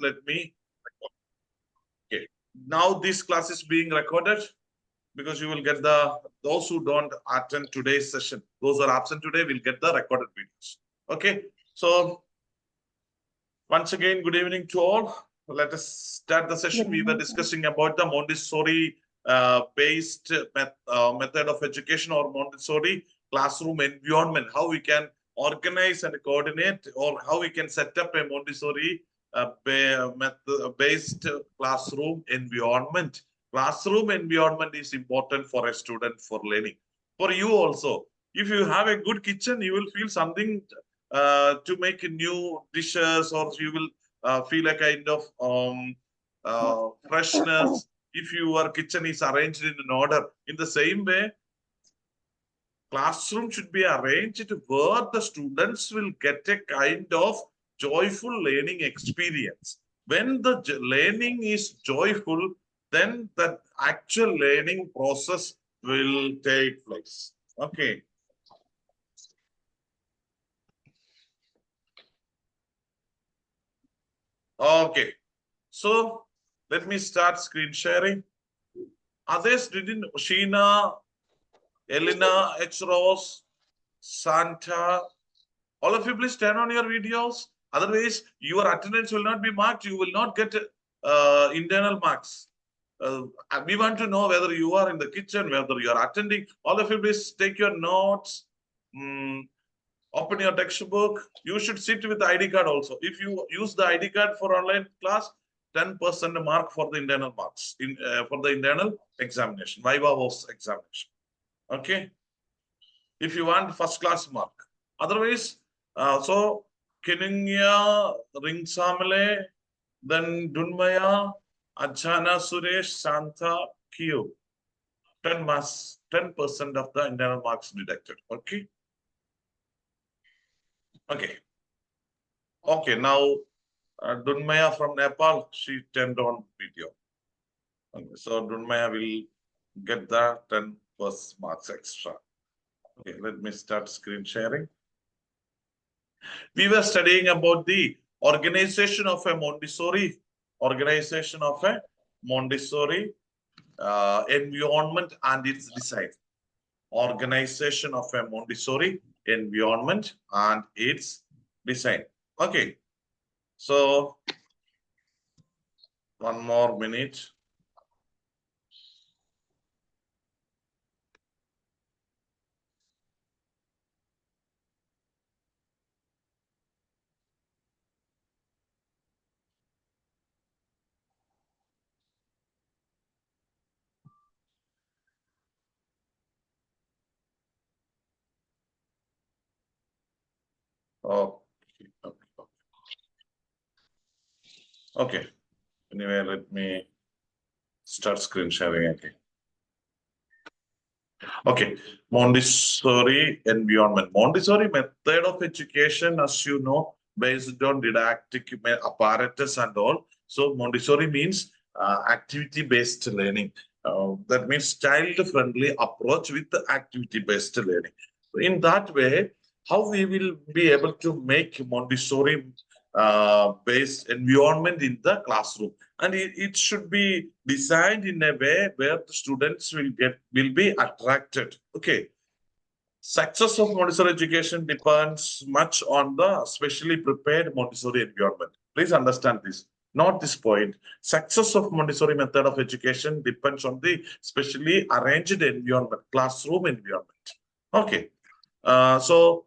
let me record. Okay. Now this class is being recorded because you will get those who don't attend today's session, those who are absent today will get the recorded videos. Okay. So once again, good evening to all. Let us start the session. We were discussing about the Montessori based method of education or Montessori classroom environment, how we can organize and coordinate, or how we can set up a Montessori based classroom environment. Classroom environment is important for a student for learning. For you also, if you have a good kitchen, you will feel something to make new dishes, or you will feel a kind of freshness if your kitchen is arranged in an order. In the same way, classroom should be arranged where the students will get a kind of joyful learning experience. When the learning is joyful, then the actual learning process will take place. Okay. Okay. So let me start screen sharing. Others didn't. Sheena, Elena, H. Rose, Santa. All of you, please turn on your videos. Otherwise, your attendance will not be marked. You will not get internal marks. We want to know whether you are in the kitchen, whether you are attending. All of you, please take your notes. Open your textbook. You should sit with the ID card also. If you use the ID card for online class, 10% mark for the internal marks for the internal examination, Viva Voce examination. Okay. If you want first class mark. Otherwise, so Keninya, Ringsamale, then Dunmaya, Ajana Suresh, Santa, Q. 10 marks, 10% of the internal marks deducted. Okay. Okay. Okay, now Dunmaya from Nepal, she turned on video. Okay, so Dunmaya will get the 10 plus marks extra. Okay, let me start screen sharing. We were studying about the organization of a Montessori, environment and its design. Organization of a Montessori environment and its design. Okay, so one more minute. Okay. Anyway, let me start screen sharing again. Okay, Montessori environment. Montessori method of education, as you know, based on didactic apparatus and all. So Montessori means activity-based learning. That means child-friendly approach with the activity-based learning. In that way, how we will be able to make Montessori based environment in the classroom, and it should be designed in a way where the students will be attracted. Okay, success of Montessori education depends much on the specially prepared Montessori environment. Please understand this. Not this point. Success of Montessori method of education depends on the specially arranged environment, classroom environment. Okay, so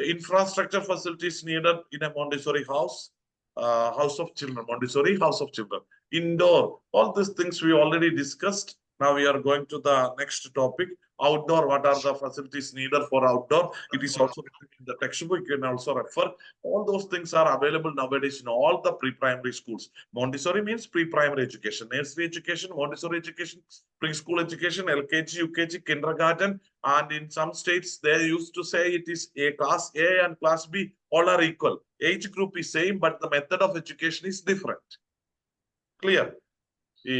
infrastructure facilities needed in a Montessori house, house of children, Montessori house of children, indoor, all these things we already discussed. Now we are going to the next topic, outdoor. What are the facilities needed for outdoor? It is also written in the textbook. You can also refer. All those things are available nowadays in all the pre-primary schools. Montessori means pre-primary education, nursery education, Montessori education, preschool education, LKG, UKG, kindergarten, and in some states they used to say it is a class A and class B, all are equal. Age group is same, but the method of education is different. Clear? ഈ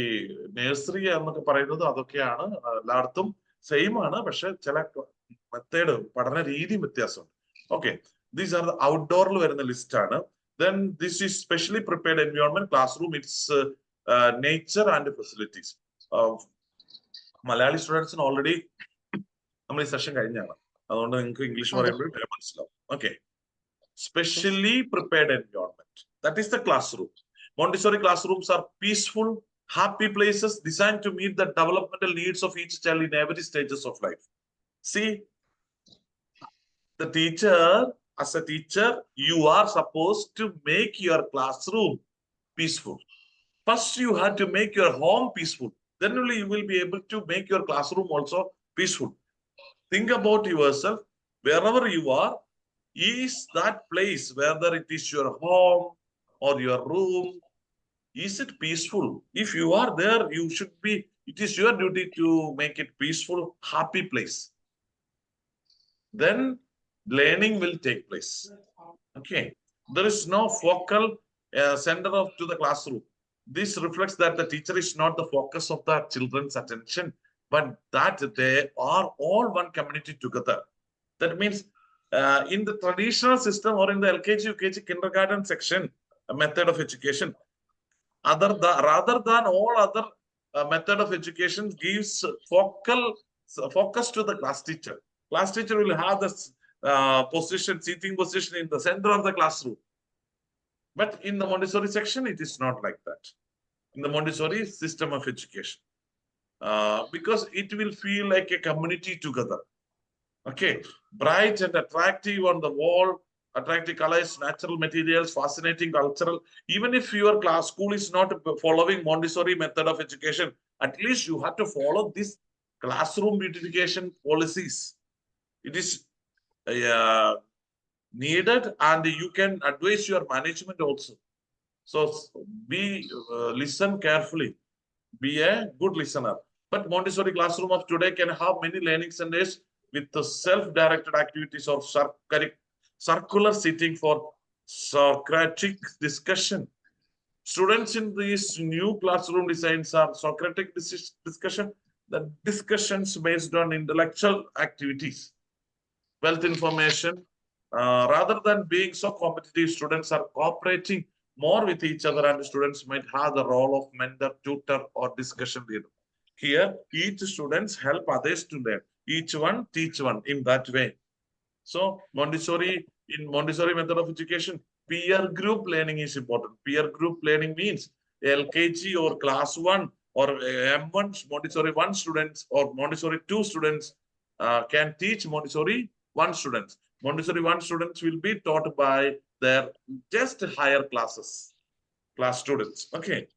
nursery എന്നൊക്കെ പറയുന്നത് അതൊക്കെയാണ് എല്ലായിടത്തും same ആണ്, പക്ഷെ ചില method പഠന രീതി വ്യത്യാസമുണ്ട്. ഓക്കെ, ദീസ് ആർ ഔട്ട്ഡോറിൽ വരുന്ന ലിസ്റ്റ് ആണ്. Then this is specially prepared environment, classroom, its nature and facilities. Malayali students already നമ്മൾ ഈ സെഷൻ കഴിഞ്ഞാണ്, അതുകൊണ്ട് നിങ്ങൾക്ക് ഇംഗ്ലീഷ് പറയുമ്പോൾ മനസ്സിലാവും. Okay. Specially prepared environment. That is the classroom. Montessori classrooms are peaceful, happy places designed to meet the developmental needs of each child in every stages of life. See, the teacher, as a teacher, you are supposed to make your classroom peaceful. First, you have to make your home peaceful. Then only you will be able to make your classroom also peaceful. Think about yourself. Wherever you are, is that place, whether it is your home or your room, is it peaceful? If you are there, you should be, it is your duty to make it peaceful, happy place. Then learning will take place. Okay. There is no focal center to the classroom. This reflects that the teacher is not the focus of the children's attention, but that they are all one community together. That means in the traditional system or in the LKG, UKG, kindergarten section, method of education, rather than all other method of education gives focus to the class teacher. Class teacher will have the seating position in the center of the classroom. But in the Montessori section, it is not like that. In the Montessori system of education, because it will feel like a community together. Okay, bright and attractive on the wall, attractive colors, natural materials, fascinating cultural. Even if your school is not following Montessori method of education, at least you have to follow this classroom beautification policies. It is needed, and you can advise your management also. So listen carefully, be a good listener. But Montessori classroom of today can have many learning centers with the self-directed activities or circular seating for Socratic discussion. Students in these new classroom designs are Socratic discussion, the discussions based on intellectual activities, wealth information. Rather than being so competitive, students are cooperating more with each other, and students might have the role of mentor, tutor, or discussion leader. Here, each students help others to learn. Each one teach one in that way. So Montessori, in Montessori method of education, peer group learning is important. Peer group learning means LKG or class 1 or M1 Montessori 1 students or Montessori 2 students can teach Montessori 1 students. Montessori 1 students will be taught by their just higher class students. Okay.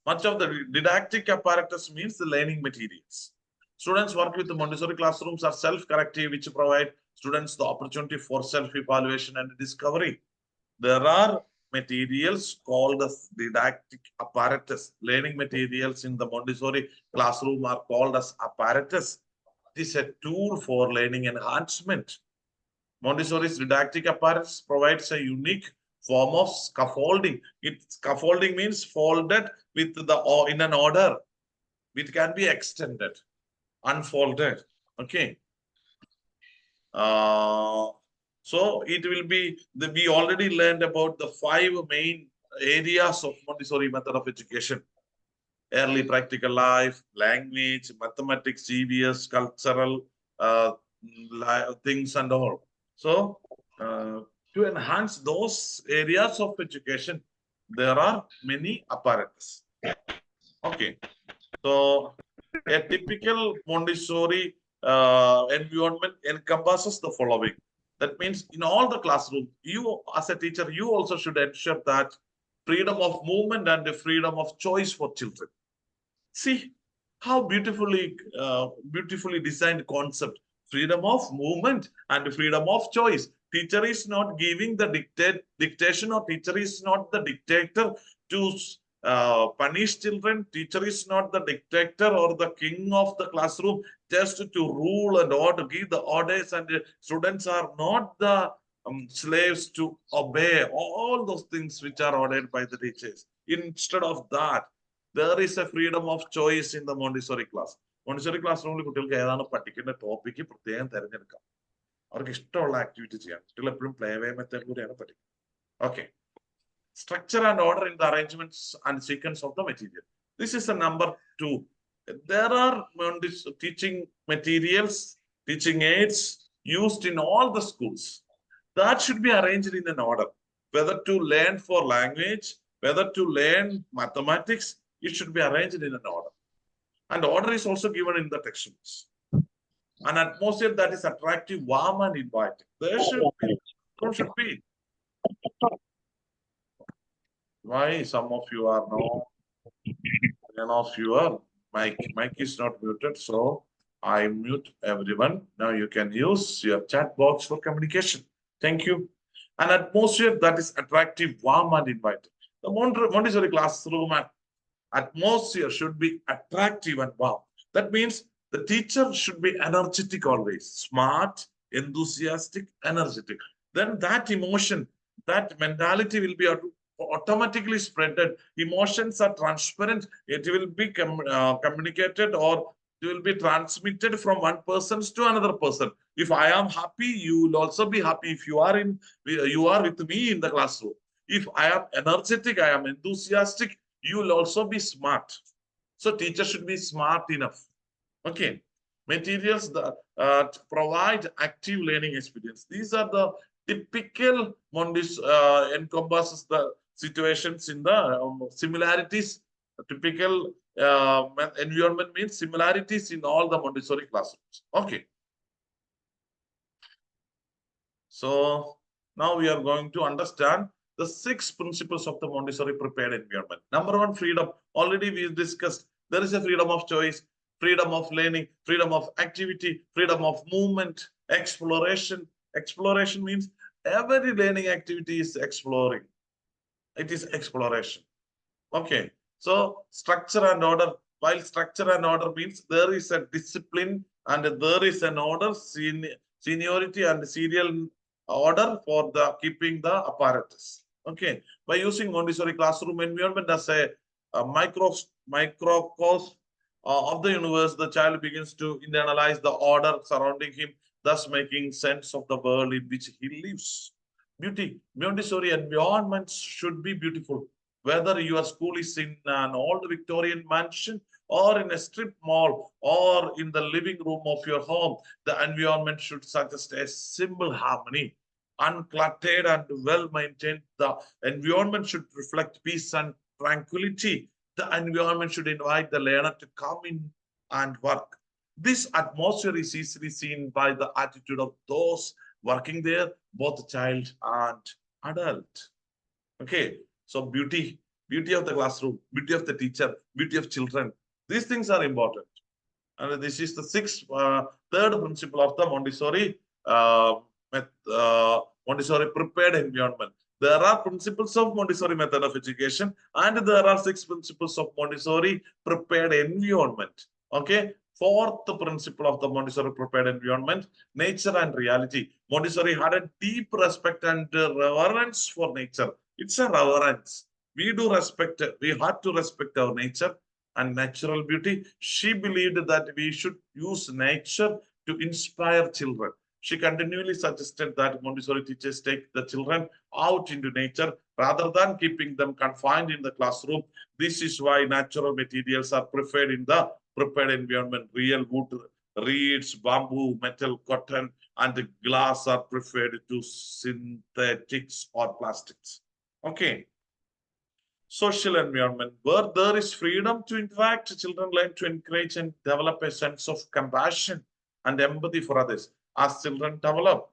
Much of the didactic apparatus means the learning materials. Students work with the Montessori classrooms are self-corrective, which provide students the opportunity for self-evaluation and discovery. There are materials called as didactic apparatus. Learning materials in the Montessori classroom are called as apparatus. It is a tool for learning enhancement. Montessori's didactic apparatus provides a unique form of scaffolding. Scaffolding means folded with in an order. It can be extended, unfolded. Okay. So it will be, we already learned about the 5 main areas of Montessori method of education: early practical life, language, mathematics, GBS, cultural things and all. So to enhance those areas of education, there are many apparatus. Okay. So a typical Montessori environment encompasses the following. That means in all the classrooms, you as a teacher, you also should ensure that freedom of movement and the freedom of choice for children. See how beautifully designed concept. Freedom of movement and freedom of choice. Teacher is not giving the dictation, or teacher is not the dictator to punish children. Teacher is not the dictator or the king of the classroom just to rule and order, give the orders, and students are not the slaves to obey all those things which are ordered by the teachers. Instead of that, there is a freedom of choice in the Montessori class. Montessori classroom കുട്ടികൾക്ക് ഏതാണ് പഠിക്കേണ്ട topic പ്രത്യേകം തിരഞ്ഞെടുക്കാം. അവർക്ക് ഇഷ്ടമുള്ള activity ചെയ്യാം. കുട്ടികൾ എപ്പോഴും പ്ലേ വേ മെത്തേഡ് കൂടിയാണ് പഠിക്കുന്നത്. Okay. Structure and order in the arrangements and sequence of the material. This is the number 2. There are teaching materials, teaching aids used in all the schools. That should be arranged in an order. Whether to learn for language, whether to learn mathematics, it should be arranged in an order. And order is also given in the textbooks. An atmosphere that is attractive, warm, and inviting. There should be. Why some of you are no? None of your mic is not muted, so I mute everyone. Now you can use your chat box for communication. Thank you. An atmosphere that is attractive, warm, and inviting. The Montessori classroom atmosphere should be attractive and warm. That means the teacher should be energetic always, smart, enthusiastic, energetic. Then that emotion, that mentality will be automatically spreaded. Emotions are transparent. It will be communicated, or it will be transmitted from one person to another person. If I am happy, you will also be happy. If you are with me in the classroom. If I am energetic, I am enthusiastic, you will also be smart. So teacher should be smart enough. Okay. Materials that provide active learning experience. These are the typical encompasses the situations in the similarities. Typical environment means similarities in all the Montessori classrooms. Okay. So now we are going to understand the 6 principles of the Montessori prepared environment. Number 1, freedom. Already we discussed there is a freedom of choice, freedom of learning, freedom of activity, freedom of movement, exploration. Exploration means every learning activity is exploring. It is exploration. Okay. So structure and order. While structure and order means there is a discipline and there is an order, seniority and serial order for the keeping the apparatus. Okay. By using Montessori classroom environment as a microcosm of the universe, the child begins to internalize the order surrounding him, thus making sense of the world in which he lives. Beauty. Montessori environment should be beautiful. Whether your school is in an old Victorian mansion or in a strip mall or in the living room of your home, the environment should suggest a simple harmony. Uncluttered and well maintained, the environment should reflect peace and tranquility. The environment should invite the learner to come in and work. This atmosphere is easily seen by the attitude of those working there, both child and adult. Okay, so beauty of the classroom, beauty of the teacher, beauty of children. These things are important. And this is the third principle of the Montessori prepared environment. There are principles of Montessori method of education, and there are 6 principles of Montessori prepared environment. Okay. 4th principle of the Montessori prepared environment, nature and reality. Montessori had a deep respect and reverence for nature. It's a reverence. We do respect, we had to respect our nature and natural beauty. She believed that we should use nature to inspire children. She continually suggested that Montessori teachers take the children out into nature rather than keeping them confined in the classroom. This is why natural materials are preferred in the prepared environment. Real wood, reeds, bamboo, metal, cotton, and glass are preferred to synthetics or plastics. Okay. Social environment, where there is freedom to interact, children learn to encourage and develop a sense of compassion and empathy for others. As children develop,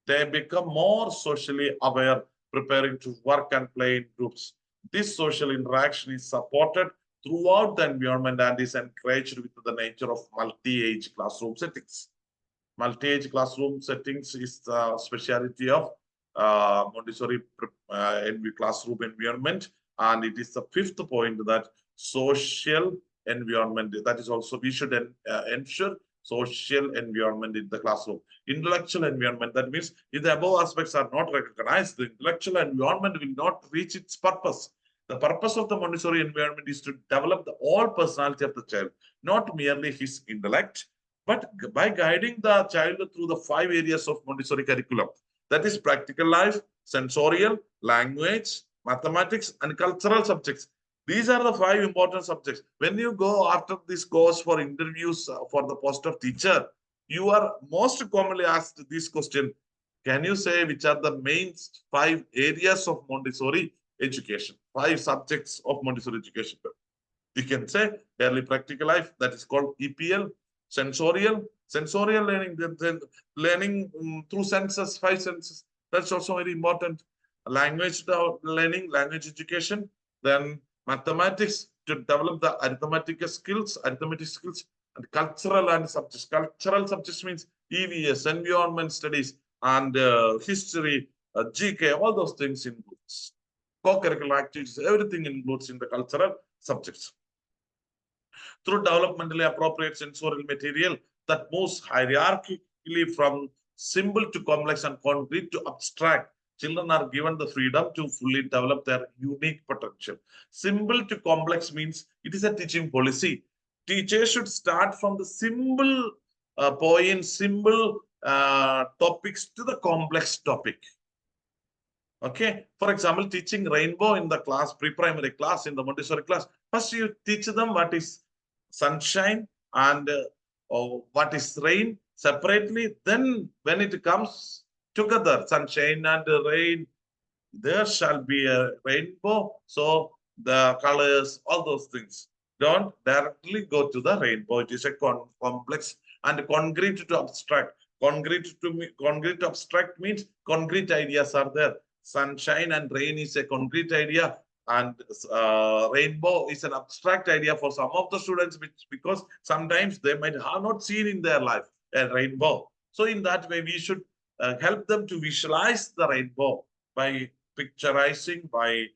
they become more socially aware, preparing to work and play in groups. This social interaction is supported throughout the environment and is encouraged with the nature of multi-age classroom settings. Multi-age classroom settings is the specialty of Montessori classroom environment, and it is the 5th point, that social environment. That is also, we should ensure social environment in the classroom. Intellectual environment, that means if the above aspects are not recognized, the intellectual environment will not reach its purpose. The purpose of the Montessori environment is to develop the whole personality of the child, not merely his intellect, but by guiding the child through the 5 areas of Montessori curriculum. That is practical life, sensorial, language, mathematics, and cultural subjects. These are the 5 important subjects. When you go after this course for interviews for the post of teacher, you are most commonly asked this question. Can you say which are the main 5 areas of Montessori education? 5 subjects of Montessori education. You can say early practical life, that is called EPL, sensorial learning, learning through senses, 5 senses. That's also very important. Language learning, language education, then mathematics to develop the arithmetic skills, and cultural and subjects. Cultural subjects means EVS, environment studies, and history, GK, all those things includes. Co-curricular activities, everything includes in the cultural subjects. Through developmentally appropriate sensorial material that moves hierarchically from simple to complex and concrete to abstract, children are given the freedom to fully develop their unique potential. Simple to complex means it is a teaching policy. Teachers should start from the simple points, simple topics to the complex topic. Okay, for example, teaching rainbow in the class, pre-primary class, in the Montessori class, first you teach them what is sunshine and what is rain separately. Then when it comes together, sunshine and rain, there shall be a rainbow. So the colors, all those things. Don't directly go to the rainbow. It is a complex and concrete to abstract. Concrete to abstract means concrete ideas are there. Sunshine and rain is a concrete idea, and rainbow is an abstract idea for some of the students, because sometimes they might have not seen in their life a rainbow. So in that way, we should help them to visualize the rainbow by picturizing, by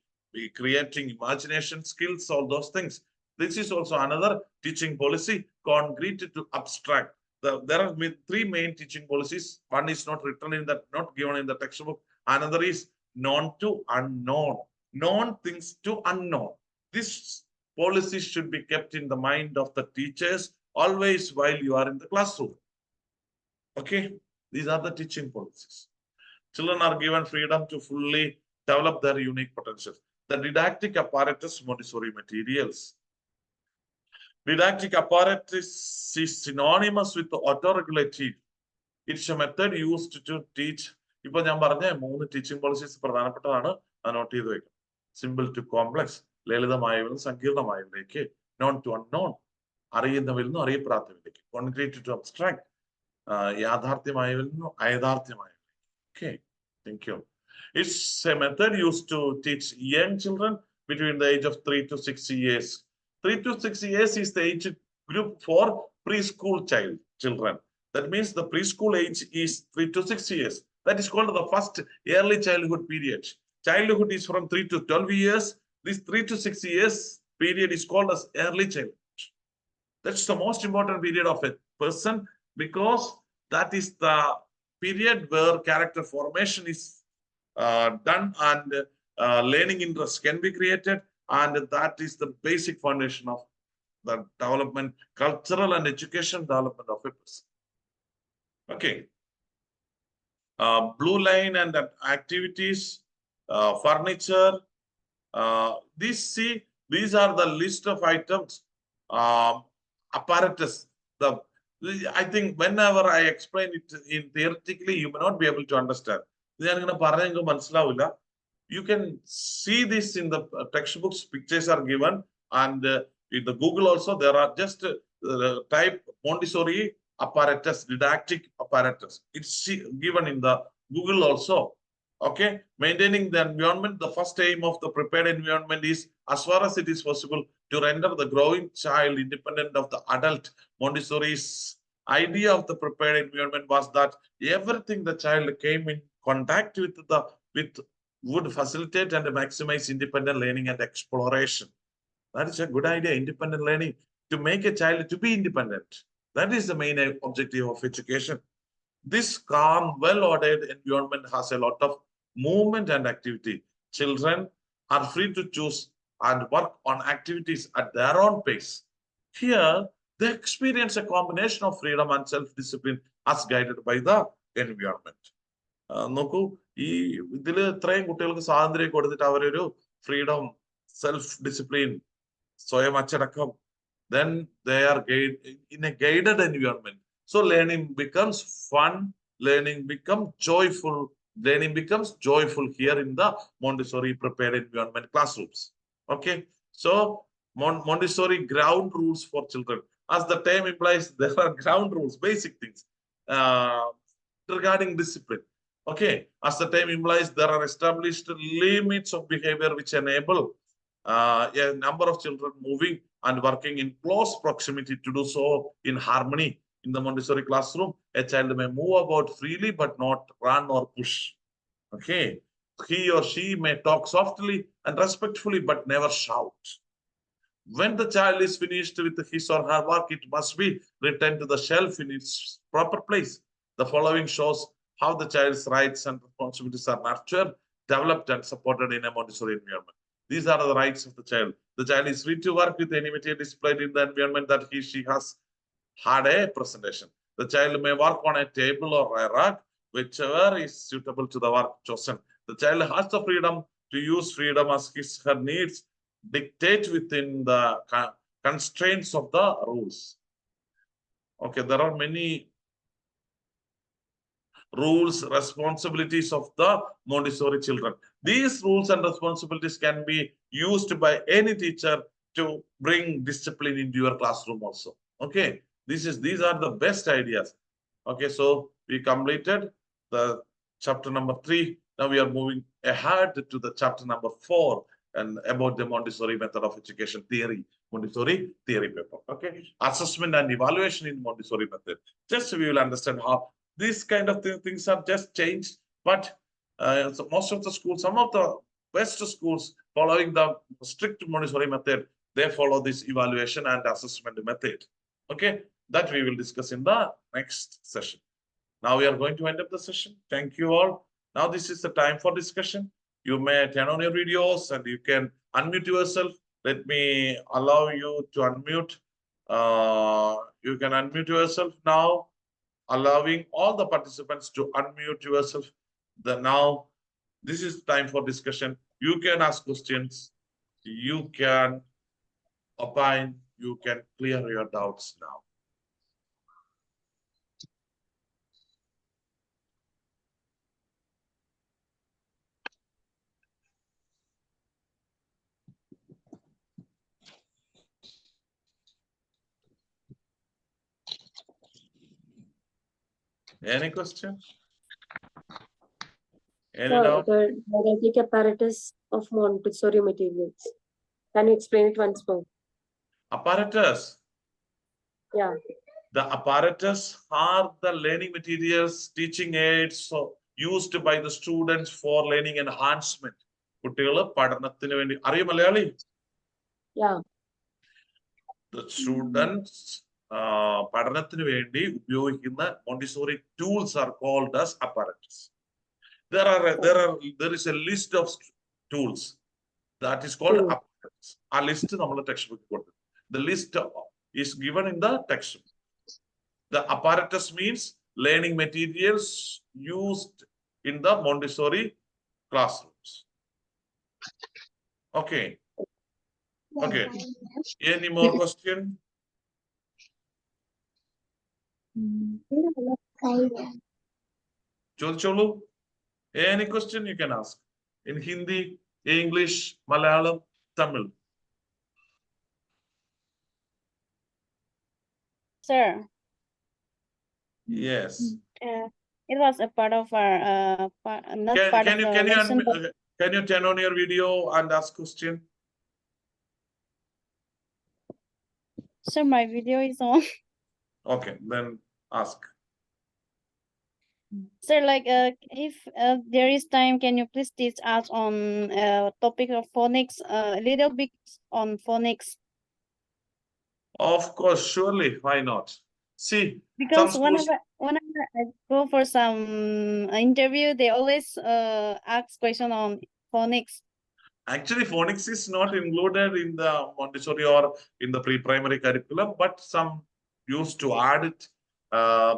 creating imagination skills, all those things. This is also another teaching policy, concrete to abstract. There are 3 main teaching policies. One is not written in that, not given in the textbook. Another is known to unknown, known things to unknown. This policy should be kept in the mind of the teachers always while you are in the classroom. Okay, these are the teaching policies. Children are given freedom to fully develop their unique potentials. The didactic apparatus, Montessori materials. Didactic apparatus is synonymous with autoregulative. It's a method used to teach. ഇപ്പോൾ ഞാൻ പറഞ്ഞ 3 teaching policies പ്രധാനപ്പെട്ടതാണ്, അത് not ചെയ്ത് വെക്കാം. Simple to complex, ലളിതമായവരിൽ നിന്ന് സങ്കീർണമായവരിലേക്ക്, non to unknown, അറിയുന്നവരിൽ നിന്നും അറിയപ്പെടാത്തവരിലേക്ക്, concrete to abstract, യാഥാർത്ഥ്യമായവരിൽ നിന്നും അയഥാർത്ഥ്യമായവരിലേക്ക്. Okay, thank you. It's a method used to teach young children between the age of 3 to 6 years. 3 to 6 years is the age group for preschool children. That means the preschool age is 3 to 6 years. That is called the first early childhood period. Childhood is from 3 to 12 years. This 3 to 6 years period is called as early childhood. That's the most important period of a person, because that is the period where character formation is done, and learning interest can be created, and that is the basic foundation of the development, cultural and education development of a person. Okay. Blue line and activities, furniture. These are the list of items, apparatus. I think whenever I explain it in theoretically, you may not be able to understand. You can see this in the textbooks. Pictures are given, and in the Google also there are just type Montessori apparatus, didactic apparatus. It's given in the Google also. Okay, maintaining the environment. The first aim of the prepared environment is, as far as it is possible, to render the growing child independent of the adult. Montessori's idea of the prepared environment was that everything the child came in contact with would facilitate and maximize independent learning and exploration. That is a good idea, independent learning, to make a child to be independent. That is the main objective of education. This calm, well-ordered environment has a lot of movement and activity. Children are free to choose and work on activities at their own pace. Here, they experience a combination of freedom and self-discipline as guided by the environment. നോക്കൂ, ഈ ഇതില് ഇത്രയും കുട്ടികൾക്ക് സ്വാതന്ത്ര്യം കൊടുത്തിട്ട് അവരൊരു freedom, self discipline, സ്വയം അച്ചടക്കം, then they are in a guided environment. So learning becomes fun, learning becomes joyful, learning becomes joyful here in the Montessori prepared environment classrooms. Okay, so Montessori ground rules for children. As the term implies, there are ground rules, basic things uh, regarding discipline. Okay, as the term implies, there are established limits of behavior which enable a number of children moving and working in close proximity to do so in harmony. In the Montessori classroom, a child may move about freely but not run or push. Okay, he or she may talk softly and respectfully but never shout. When the child is finished with his or her work, it must be returned to the shelf in its proper place. The following shows how the child's rights and responsibilities are nurtured, developed, and supported in a Montessori environment. These are the rights of the child. The child is free to work with any material displayed in the environment that she has had a presentation. The child may work on a table or a rug, whichever is suitable to the work chosen. The child has the freedom to use freedom as her needs dictate within the constraints of the rules. Okay, there are many rules, responsibilities of the Montessori children. These rules and responsibilities can be used by any teacher to bring discipline into your classroom also. Okay, these are the best ideas. Okay, so we completed the chapter number 3. Now we are moving ahead to the chapter number 4 and about the Montessori method of education theory, Montessori theory paper. Okay, assessment and evaluation in Montessori method. Just we will understand how these kind of things are just changed, but so most of the schools, some of the best schools following the strict Montessori method, they follow this evaluation and assessment method. Okay, that we will discuss in the next session. Now we are going to end up the session. Thank you all. Now this is the time for discussion. You may turn on your videos and you can unmute yourself. Let me allow you to unmute. You can unmute yourself now, allowing all the participants to unmute yourself. Now, this is time for discussion. You can ask questions. You can opine. You can clear your doubts now. Any question? Any doubt? The didactic apparatus of Montessori materials. Can you explain it once more? Apparatus. Yeah. The apparatus are the learning materials, teaching aids so used by the students for learning enhancement. കുട്ടികൾ പഠനത്തിന് വേണ്ടി അറിയോ Malayali? Yeah. The students പഠനത്തിന് വേണ്ടി ഉപയോഗിക്കുന്ന Montessori tools are called as apparatus. There is a list of tools that is called apparatus. A list നമ്മൾ text book കൊടുത്തു. The list is given in the textbook. The apparatus means learning materials used in the Montessori classrooms. Okay. Okay. Any more question? Cholu, any question you can ask in Hindi, English, Malayalam, Tamil. Sir. Yes. It was a part of our not part of the lesson. Can you turn on your video and ask question? Sir, my video is on. Okay, then ask. Sir, like if there is time, can you please teach us on topic of phonics, a little bit on phonics? Of course, surely. Why not? See, because whenever I go for some interview, they always ask question on phonics. Actually, phonics is not included in the Montessori or in the pre-primary curriculum, but some used to add it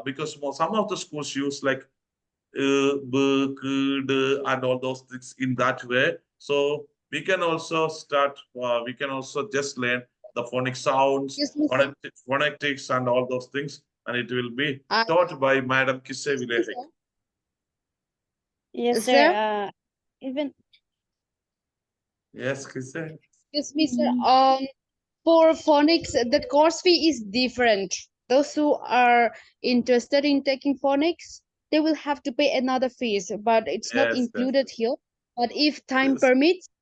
because some of the schools use like b, k, d, and all those things in that way. So we can also start, we can also just learn the phonic sounds, Excuse me, sir. phonetics, and all those things. And it will be Uh, taught by Madam Kisse excuse me, Vilehik. sir. Yes, Sir? sir. Even Yes, Kisse. Excuse me, sir. For phonics, the course fee is different. Those who are interested in taking phonics, they will have to pay another fees, but it's not Yes, yes, included here. But if time yes. permits,